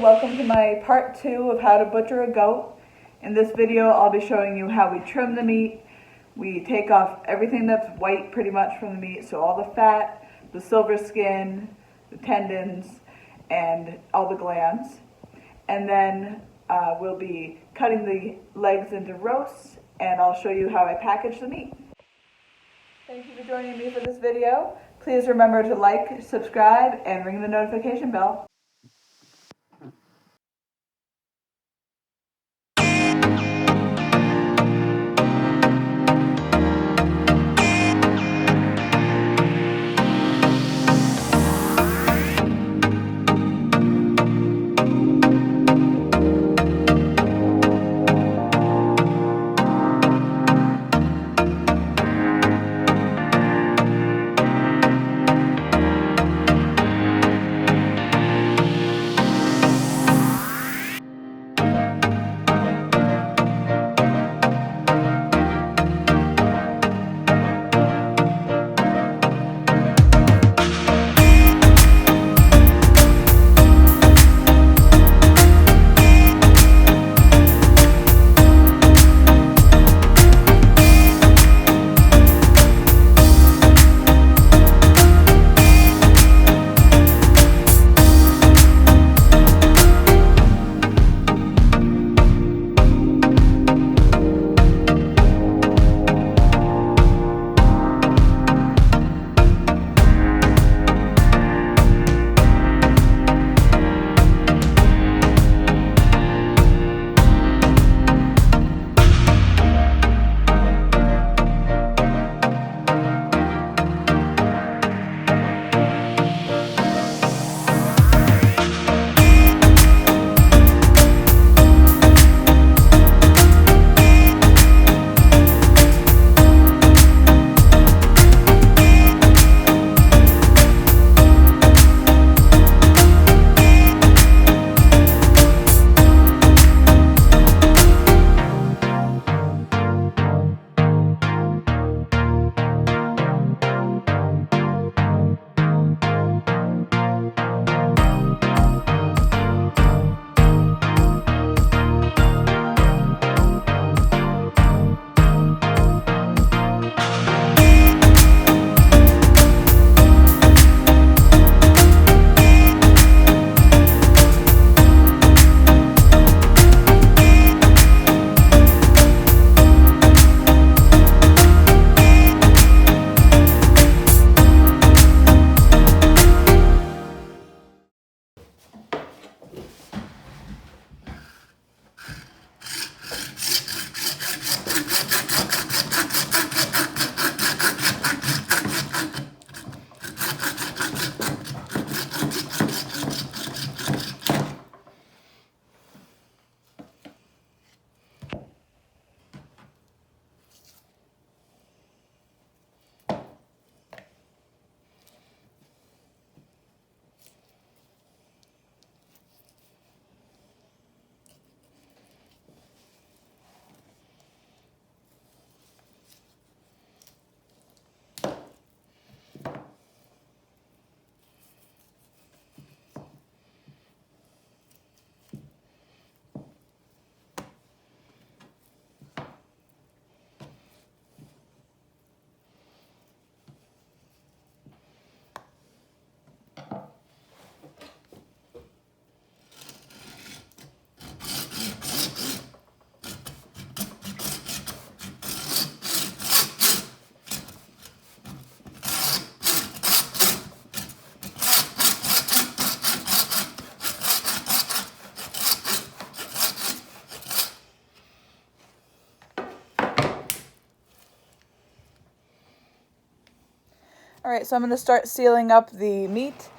welcome to my part 2 of how to butcher a goat. In this video I'll be showing you how we trim the meat. We take off everything that's white pretty much from the meat, so all the fat, the silver skin, the tendons, and all the glands. And then we'll be cutting the legs into roasts, and I'll show you how I package the meat. Thank you for joining me for this video. Please remember to like, subscribe, and ring the notification bell. Alright, so I'm going to start sealing up the meat.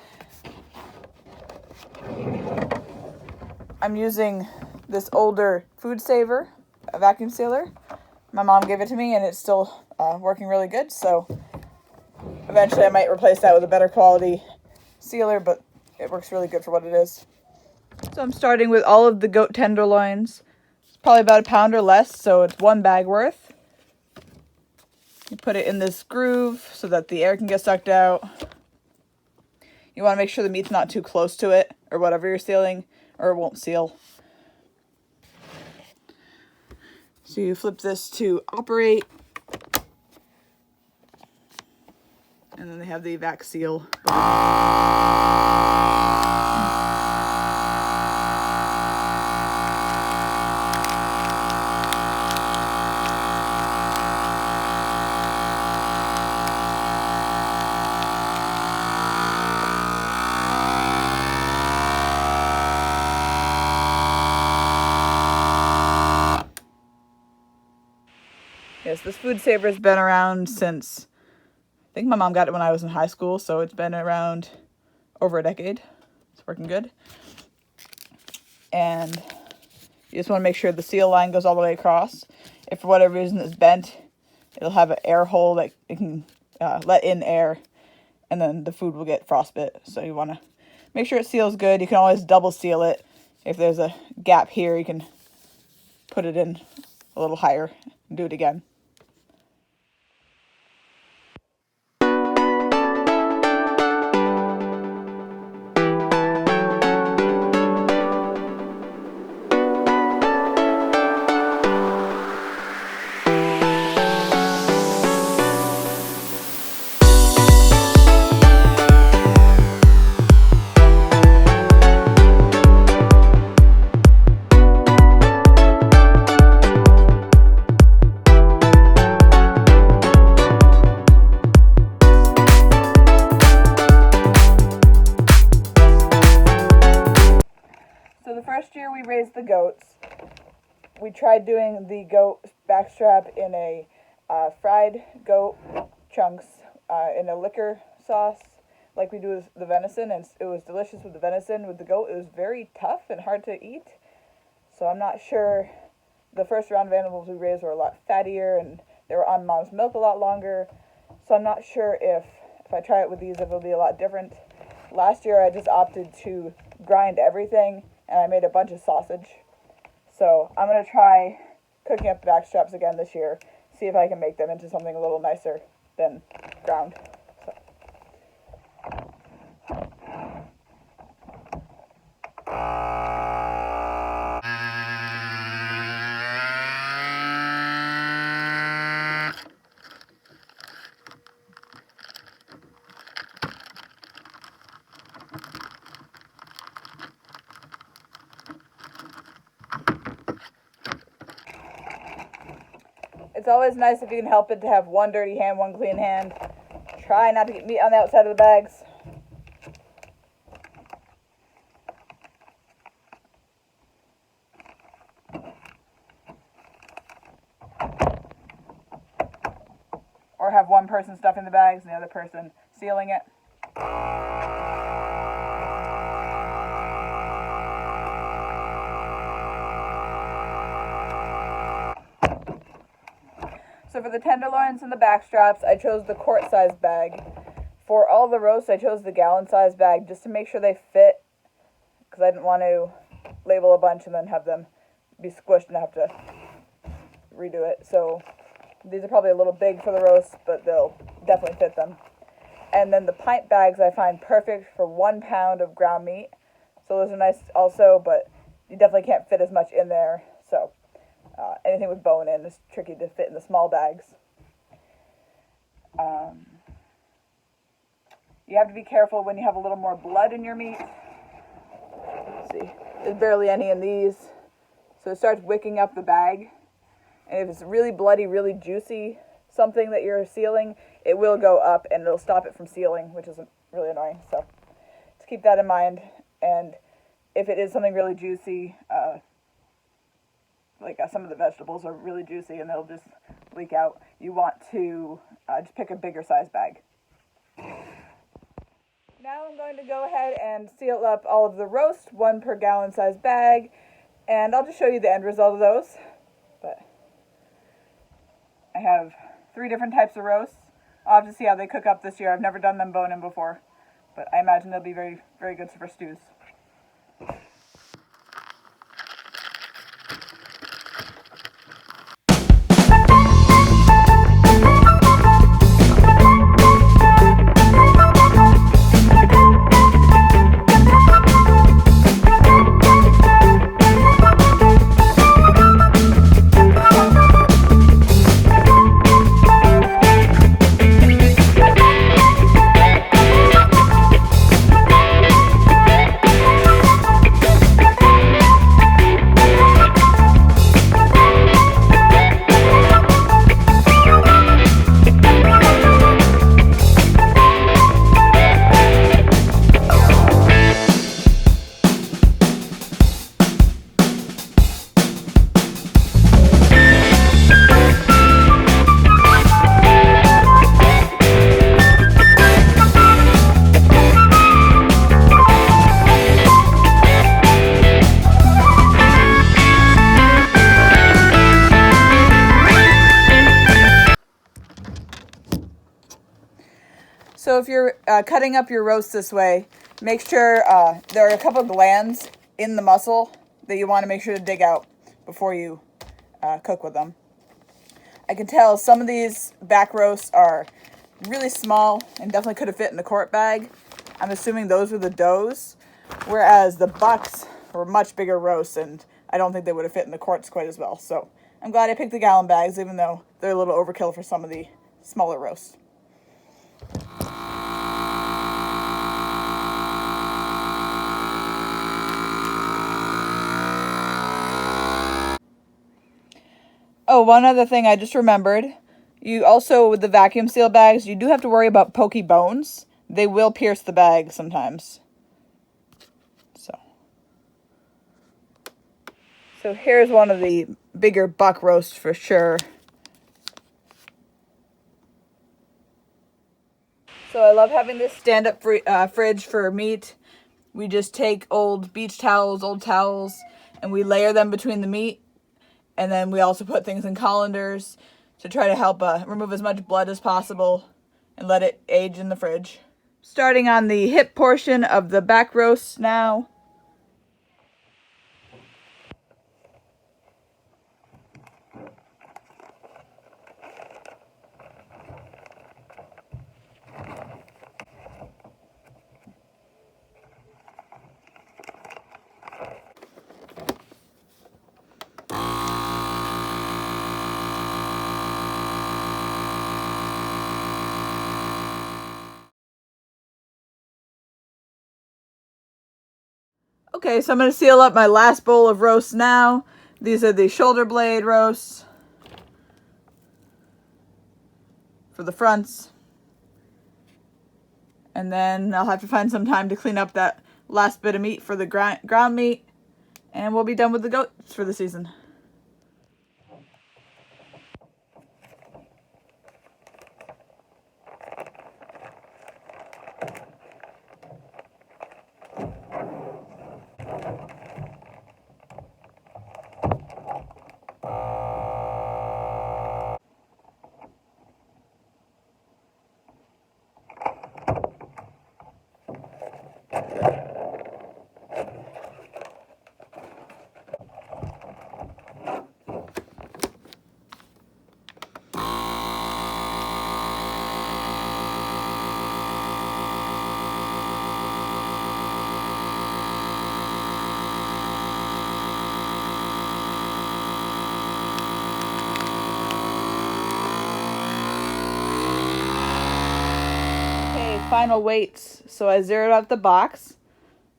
I'm using this older Food Saver, a vacuum sealer. My mom gave it to me and it's still working really good, so eventually I might replace that with a better quality sealer, but it works really good for what it is. So I'm starting with all of the goat tenderloins. It's probably about a pound or less, so it's 1 bag worth. You put it in this groove so that the air can get sucked out. You want to make sure the meat's not too close to it or whatever you're sealing, or it won't seal. So you flip this to operate, and then they have the evac seal. Yes, this food saver has been around since, I think my mom got it when I was in high school, so it's been around over a decade. It's working good. And you just want to make sure the seal line goes all the way across. If for whatever reason it's bent, it'll have an air hole that it can let in air, and then the food will get frostbit. So you want to make sure it seals good. You can always double seal it. If there's a gap here, you can put it in a little higher and do it again. So the first year we raised the goats, we tried doing the goat backstrap in a fried goat chunks in a liquor sauce like we do with the venison, and it was delicious with the venison. With the goat, it was very tough and hard to eat. So I'm not sure. The first round of animals we raised were a lot fattier, and they were on mom's milk a lot longer. So I'm not sure if I try it with these, if it'll be a lot different. Last year I just opted to grind everything, and I made a bunch of sausage. So I'm going to try cooking up the backstraps again this year, see if I can make them into something a little nicer than ground. So. It's always nice if you can help it to have one dirty hand, one clean hand. Try not to get meat on the outside of the bags. Or have one person stuffing the bags and the other person sealing it. So for the tenderloins and the backstraps, I chose the quart-sized bag. For all the roasts, I chose the gallon-sized bag just to make sure they fit, because I didn't want to label a bunch and then have them be squished and have to redo it. So these are probably a little big for the roast, but they'll definitely fit them. And then the pint bags I find perfect for 1 pound of ground meat. So those are nice also, but you definitely can't fit as much in there. So anything with bone in is tricky to fit in the small bags. You have to be careful when you have a little more blood in your meat. Let's see, there's barely any in these. So it starts wicking up the bag. And if it's really bloody, really juicy, something that you're sealing, it will go up and it'll stop it from sealing, which is really annoying. So just keep that in mind. And if it is something really juicy, some of the vegetables are really juicy and they'll just leak out, you want to just pick a bigger size bag. Now I'm going to go ahead and seal up all of the roast, 1 per gallon size bag, and I'll just show you the end result of those. But I have 3 different types of roasts. I'll have to see how they cook up this year. I've never done them bone-in before, but I imagine they'll be very, very good for stews. So if you're cutting up your roast this way, make sure there are a couple glands in the muscle that you want to make sure to dig out before you cook with them. I can tell some of these back roasts are really small and definitely could have fit in the quart bag. I'm assuming those were the does, whereas the bucks were much bigger roasts, and I don't think they would have fit in the quarts quite as well. So I'm glad I picked the gallon bags, even though they're a little overkill for some of the smaller roasts. Oh, one other thing I just remembered. You also, with the vacuum seal bags, you do have to worry about pokey bones. They will pierce the bag sometimes. So here's one of the bigger buck roasts for sure. So I love having this stand-up fridge for meat. We just take old beach towels, old towels, and we layer them between the meat. And then we also put things in colanders to try to help remove as much blood as possible and let it age in the fridge. Starting on the hip portion of the back roast now. Okay, so I'm going to seal up my last bowl of roasts now. These are the shoulder blade roasts for the fronts. And then I'll have to find some time to clean up that last bit of meat for the ground meat. And we'll be done with the goats for the season. Final weights. So I zeroed out the box.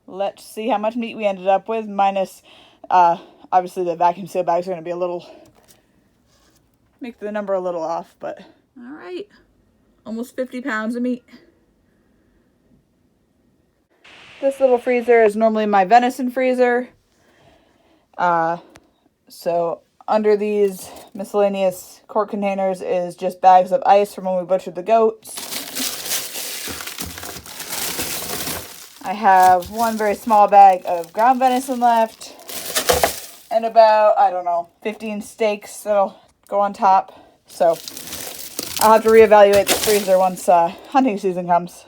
Let's see how much meat we ended up with, minus obviously the vacuum seal bags are going to be a little, make the number a little off, but all right, almost 50 pounds of meat. This little freezer is normally my venison freezer. So under these miscellaneous quart containers is just bags of ice from when we butchered the goats. I have one very small bag of ground venison left and about, I don't know, 15 steaks that'll go on top. So I'll have to reevaluate the freezer once hunting season comes.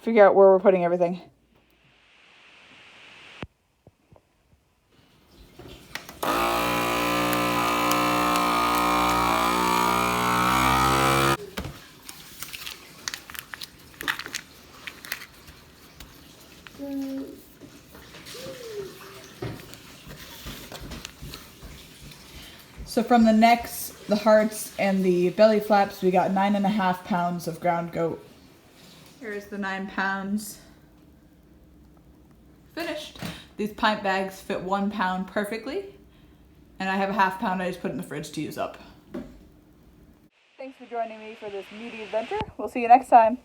Figure out where we're putting everything. So from the necks, the hearts, and the belly flaps, we got 9.5 pounds of ground goat. Here's the 9 pounds. Finished. These pint bags fit 1 pound perfectly, and I have a half pound I just put in the fridge to use up. Thanks for joining me for this meaty adventure. We'll see you next time.